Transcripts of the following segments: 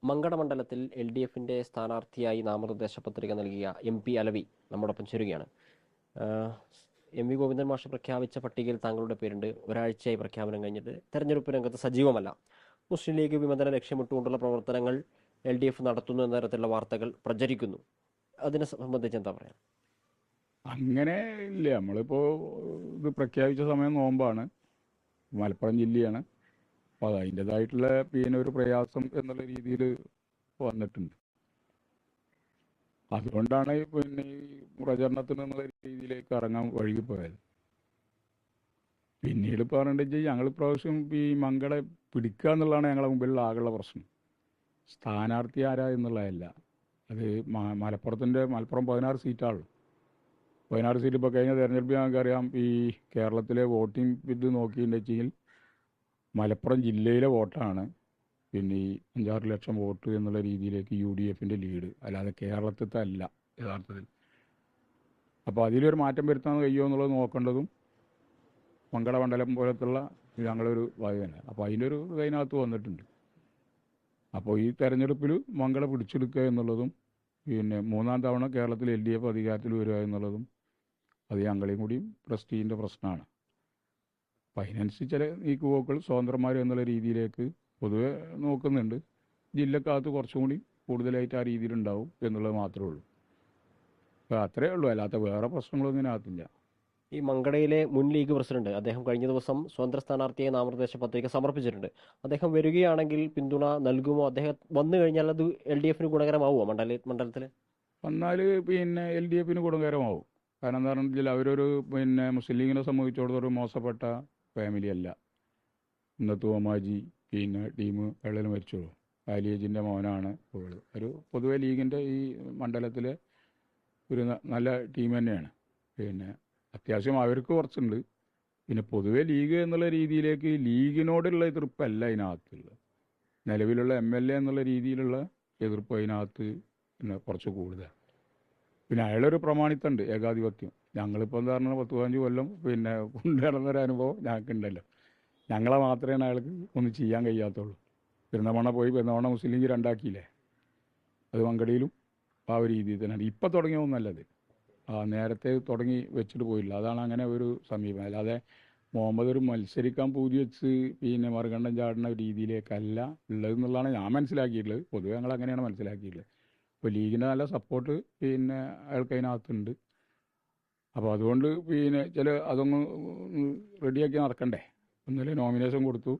മങ്കട മണ്ഡലത്തിൽ L D എഫിന്റെ സ്ഥാനാർത്ഥിയായി നാമനിർദ്ദേശ പത്രിക നൽകിയ MP അലവി നമ്മോടൊപ്പം ചേരുകയാണ്. MV ഗോവിന്ദൻ മാഷ് പ്രഖ്യാപിച്ച പട്ടികയിൽ താങ്കളുടെ പേരുണ്ട്. ഒരാഴ്ചയായി പ്രഖ്യാപനം കഴിഞ്ഞിട്ട് തെരഞ്ഞെടുപ്പ് രംഗത്ത് സജീവമല്ല. മുസ്ലിം ലീഗ് വിമതനെ ലക്ഷ്യമിട്ടുകൊണ്ടുള്ള പ്രവർത്തനങ്ങൾ LDF നടത്തുന്നു എന്ന തരത്തിലുള്ള വാർത്തകൾ പ്രചരിക്കുന്നു. അതിനെ സംബന്ധിച്ച് എന്താ പറയാ? അങ്ങനെ ഇല്ല. നമ്മളിപ്പോൾ ഇത് പ്രഖ്യാപിച്ച സമയം നോമ്പാണ്, മലപ്പുറം ജില്ലയാണ്. അപ്പോൾ അതിൻ്റെതായിട്ടുള്ള ഒരു പ്രയാസം എന്നുള്ള രീതിയിൽ വന്നിട്ടുണ്ട്. അതുകൊണ്ടാണ് ഈ പ്രചരണത്തിന് എന്നുള്ള രീതിയിലേക്ക് ഇറങ്ങാൻ വഴുകിപ്പോയത്. പിന്നീട് പറഞ്ഞിട്ടുണ്ടെങ്കിൽ ഞങ്ങൾ ഇപ്രാവശ്യം ഈ മങ്കട പിടിക്കുക എന്നുള്ളതാണ് ഞങ്ങളുടെ മുമ്പിലുള്ള ആകെയുള്ള പ്രശ്നം. സ്ഥാനാർത്ഥി ആരാ എന്നുള്ളതല്ല. അത് മലപ്പുറം 16 സീറ്റാണുള്ളൂ. 16 സീറ്റ് ഇപ്പോൾ കഴിഞ്ഞ തെരഞ്ഞെടുപ്പ് ഞങ്ങൾക്കറിയാം. ഈ കേരളത്തിലെ വോട്ടിംഗ് ഇത് നോക്കിയിട്ടുണ്ടെങ്കിൽ മലപ്പുറം ജില്ലയിലെ വോട്ടാണ് ഈ 5-6 ലക്ഷം വോട്ട് എന്നുള്ള രീതിയിലേക്ക് UDFൻ്റെ ലീഡ്, അല്ലാതെ കേരളത്തിലത്തെ അല്ല യഥാർത്ഥത്തിൽ. അപ്പോൾ അതിലൊരു മാറ്റം വരുത്താൻ കഴിയുമോ എന്നുള്ളത് നോക്കേണ്ടതും മങ്കട മണ്ഡലം പോലത്തുള്ള ഞങ്ങളൊരു ഭാഗം തന്നെ. അപ്പോൾ അതിലൊരു അതിനകത്ത് വന്നിട്ടുണ്ട്. അപ്പോൾ ഈ തെരഞ്ഞെടുപ്പിൽ മങ്കട പിടിച്ചെടുക്കുക എന്നുള്ളതും മൂന്നാം തവണ കേരളത്തിൽ LDF അധികാരത്തിൽ വരിക എന്നുള്ളതും അത് ഞങ്ങളെയും കൂടിയും പ്രസ്റ്റീജിൻ്റെ പ്രശ്നമാണ്. അപ്പം അതിനനുസരിച്ച് ചില നീക്കുപോക്കുകൾ സ്വതന്ത്രന്മാർ എന്നുള്ള രീതിയിലേക്ക് പൊതുവെ നോക്കുന്നുണ്ട്. ജില്ലക്കകത്ത് കുറച്ചും കൂടി കൂടുതലായിട്ട് ആ രീതിയിലുണ്ടാവും എന്നുള്ളത് മാത്രമേ ഉള്ളൂ. അപ്പോൾ അത്രയേ ഉള്ളൂ, അല്ലാത്ത വേറെ പ്രശ്നങ്ങളൊന്നും ഇതിനകത്തില്ല. ഈ മങ്കടയിലെ മുൻ ലീഗ് പ്രസിഡന്റ് അദ്ദേഹം കഴിഞ്ഞ ദിവസം സ്വതന്ത്ര സ്ഥാനാർത്ഥിയെ നാമനിർദ്ദേശ പത്രിക സമർപ്പിച്ചിട്ടുണ്ട്. അദ്ദേഹം വരികയാണെങ്കിൽ പിന്തുണ നൽകുമോ? അദ്ദേഹം വന്നു കഴിഞ്ഞാൽ അത് LDFന് ഗുണകരമാവുമോ മണ്ഡലത്തിൽ? വന്നാൽ LDFന് ഗുണകരമാവും. കാരണം എന്താ പറഞ്ഞാൽ അവരൊരു മുസ്ലിം ലീഗിനെ സംബന്ധിച്ചിടത്തോളം മോശപ്പെട്ട ഫാമിലി അല്ല. ഇന്നത്തെ ഓമാജി ടീം വെള്ളൽ മരിച്ചോളൂ, ആലിയേജിൻ്റെ മോനാണ്. ഒരു പൊതുവെ ലീഗിൻ്റെ ഈ മണ്ഡലത്തിലെ ഒരു നല്ല ടീം തന്നെയാണ്. അത്യാവശ്യം അവർക്ക് കുറച്ചുണ്ട്. പൊതുവെ ലീഗ് എന്നുള്ള രീതിയിലേക്ക് ലീഗിനോടുള്ള എതിർപ്പല്ല അതിനകത്തുള്ളത്. നിലവിലുള്ള MLA എന്നുള്ള രീതിയിലുള്ള എതിർപ്പ് അതിനകത്ത് കുറച്ച് കൂടുതൽ. അയാളൊരു പ്രമാണിത്തമുണ്ട്, ഏകാധിപത്യം. ഞങ്ങളിപ്പോൾ എന്താ പറഞ്ഞാൽ 10-15 കൊല്ലം കൊണ്ടു നടന്നൊരു അനുഭവം ഞങ്ങൾക്കുണ്ടല്ലോ. ഞങ്ങളെ മാത്രമേ അയാൾക്ക് ഒന്നും ചെയ്യാൻ കഴിയാത്തുള്ളൂ. പെരുന്തമണ്ണ പെരുന്തമണ്ണ മുസ്ലിം ലീഗ് 2 അത് മങ്കടയിലും ആ ഒരു രീതിയിൽ തന്നെയാണ്. ഇപ്പം തുടങ്ങിയൊന്നല്ലത്, നേരത്തെ തുടങ്ങി വെച്ചിട്ട് പോയില്ല. അതാണ് അങ്ങനെ ഒരു സമീപനം. അല്ലാതെ മുഹമ്മദ് ഒരു മത്സരിക്കാൻ പൂതി വെച്ച് മറുകണ്ഠം ചാടുന്ന രീതിയിലേക്കല്ല ഉള്ളതെന്നുള്ളതാണ് ഞാൻ മനസ്സിലാക്കിയിട്ടുള്ളത്. പൊതുവെ ഞങ്ങൾ അങ്ങനെയാണ് മനസ്സിലാക്കിയിട്ടുള്ളത്. ഇപ്പോൾ ലീഗിൻ്റെ നല്ല സപ്പോർട്ട് അയാൾക്ക് അതിനകത്തുണ്ട്. അപ്പോൾ അതുകൊണ്ട് അതൊന്ന് റെഡിയാക്കി നടക്കണ്ടേ. ഇന്നലെ നോമിനേഷൻ കൊടുത്തു.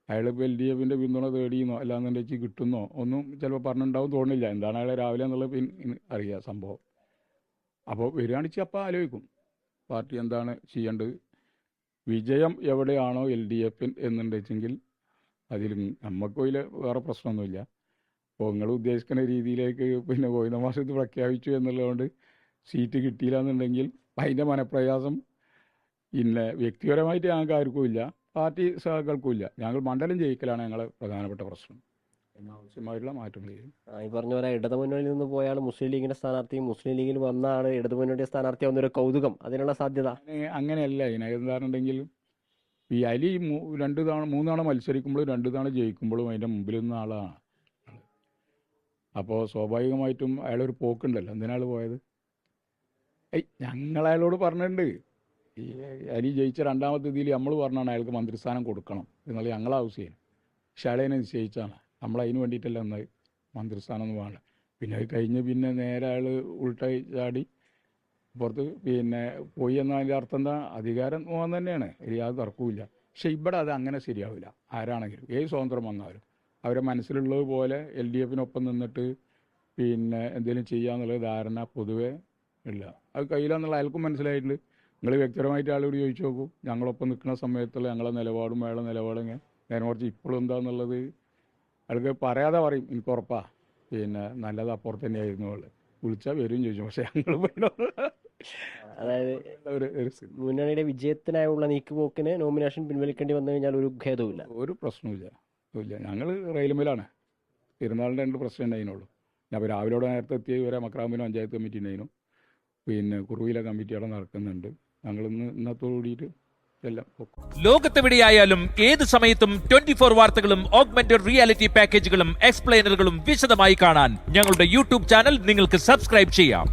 അയാളിപ്പോൾ LDFൻ്റെ പിന്തുണ തേടിയെന്നോ അല്ലാന്നുണ്ടെങ്കിൽ കിട്ടുന്നോ ഒന്നും ചിലപ്പോൾ പറഞ്ഞിട്ടുണ്ടാവും, തോന്നില്ല. എന്താണ് അയാളെ രാവിലെ എന്നുള്ളത് അറിയാം സംഭവം. അപ്പോൾ വരികയാണെന്ന് അപ്പോൾ ആലോചിക്കും പാർട്ടി എന്താണ് ചെയ്യേണ്ടത്. വിജയം എവിടെയാണോ LDF എന്നുണ്ടെങ്കിൽ അതിൽ നമുക്ക് അതിൽ വേറെ പ്രശ്നമൊന്നുമില്ല. അപ്പോൾ നിങ്ങൾ ഉദ്ദേശിക്കുന്ന രീതിയിലേക്ക് ഗോവിന്ദ മാഷ് പ്രഖ്യാപിച്ചു എന്നുള്ളതുകൊണ്ട് സീറ്റ് കിട്ടിയില്ല എന്നുണ്ടെങ്കിൽ അതിൻ്റെ മനപ്രയാസം വ്യക്തിപരമായിട്ട് ഞങ്ങൾക്ക് ആർക്കും ഇല്ല, പാർട്ടി സഹകൾക്കും ഇല്ല. ഞങ്ങൾ മണ്ഡലം ജയിക്കലാണ് ഞങ്ങളെ പ്രധാനപ്പെട്ട പ്രശ്നം. ആവശ്യമായിട്ടുള്ള മാറ്റങ്ങൾ ചെയ്യും. ഈ പറഞ്ഞ പോലെ ഇടതുമുന്നണിയിൽ നിന്ന് പോയാണ് മുസ്ലിം ലീഗിന്റെ സ്ഥാനാർത്ഥി, മുസ്ലിം ലീഗിൽ വന്നാണ് ഇടതുമുന്നണിയുടെ സ്ഥാനാർത്ഥിയാവുന്നൊരു കൗതുകം, അതിനുള്ള സാധ്യത അങ്ങനെയല്ല. എന്താണെന്നുണ്ടെങ്കിൽ ഈ അലി 2 തവണ 3 തവണ മത്സരിക്കുമ്പോഴും 2 തവണ ജയിക്കുമ്പോഴും അതിൻ്റെ മുമ്പിൽ നിന്ന ആളാണ്. അപ്പോൾ സ്വാഭാവികമായിട്ടും അയാളൊരു പോക്കുണ്ടല്ലോ. എന്തിനാൾ പോയത്? ഞങ്ങളയാളോട് പറഞ്ഞിട്ടുണ്ട്. ഈ അലി ജയിച്ച 2ാമത്തെ ഇതിൽ നമ്മൾ പറഞ്ഞാണ് അയാൾക്ക് മന്ത്രിസ്ഥാനം കൊടുക്കണം എന്നുള്ള ഞങ്ങളെ ആവശ്യം. പക്ഷെ അയാളെ നിശ്ചയിച്ചാണ്. നമ്മളതിന് വേണ്ടിയിട്ടല്ല എന്നാൽ മന്ത്രിസ്ഥാനം ഒന്നും വേണ്ട. അത് കഴിഞ്ഞ് നേരെ അയാൾ ഉൾട്ടായി ചാടി പുറത്ത് പോയി എന്നതിൻ്റെ അർത്ഥം എന്താ? അധികാരം പോകാൻ തന്നെയാണ്, യാതൊരു തർക്കവുമില്ല. പക്ഷെ ഇവിടെ അത് അങ്ങനെ ശരിയാവില്ല. ആരാണെങ്കിലും ഏത് സ്വതന്ത്രം വന്നാലും അവരെ മനസ്സിലുള്ളത് പോലെ LDFനൊപ്പം നിന്നിട്ട് എന്തെങ്കിലും ചെയ്യാന്നുള്ള ധാരണ പൊതുവേ ഇല്ല. അത് കഴിയില്ല അയാൾക്കും മനസ്സിലായിട്ടുണ്ട്. നിങ്ങൾ വ്യക്തിപരമായിട്ട് ആളോട് ചോദിച്ചു നോക്കൂ. ഞങ്ങളൊപ്പം നിൽക്കുന്ന സമയത്തുള്ള ഞങ്ങളെ നിലപാടും അയാളുടെ നിലപാടും നേരെ കുറച്ച് ഇപ്പോഴും എന്താണെന്നുള്ളത് അയാൾക്ക് പറയാതെ പറയും. എനിക്ക് ഉറപ്പാ നല്ലത് അപ്പുറത്ത് തന്നെയായിരുന്നു അവൾ. വിളിച്ചാൽ വരും ചോദിച്ചു. പക്ഷെ ഞങ്ങൾ അതായത് മുന്നണിയുടെ വിജയത്തിനായുള്ള നീക്കുപോക്കിന് നോമിനേഷൻ പിൻവലിക്കേണ്ടി വന്നു കഴിഞ്ഞാൽ ഒരു ഖേദവുമില്ല, ഒരു പ്രശ്നവുമില്ല. ഞങ്ങൾ റെയിൽമേലാണ്. പെരുന്നാളിൻ്റെ 2 പ്രശ്നം ഉണ്ടായിരുന്നുള്ളൂ. അപ്പോൾ രാവിലെ നേരത്തെ എത്തിയ വരെ മക്രാമ്പിന് പഞ്ചായത്ത് കമ്മിറ്റി ഉണ്ടായിരുന്നു. കുറുവിയിലെ കമ്മിറ്റി അവിടെ നടക്കുന്നുണ്ട്. ഞങ്ങളിന്നത്തോടു കൂടിയിട്ട് എല്ലാം. ലോകത്തെവിടെയായാലും ഏത് സമയത്തും 24 വാർത്തകളും ഓഗ്മെന്റഡ് റിയാലിറ്റി പാക്കേജുകളും എക്സ്പ്ലെയിനറുകളും വിശദമായി കാണാൻ ഞങ്ങളുടെ യൂട്യൂബ് ചാനൽ നിങ്ങൾക്ക് സബ്സ്ക്രൈബ് ചെയ്യാം.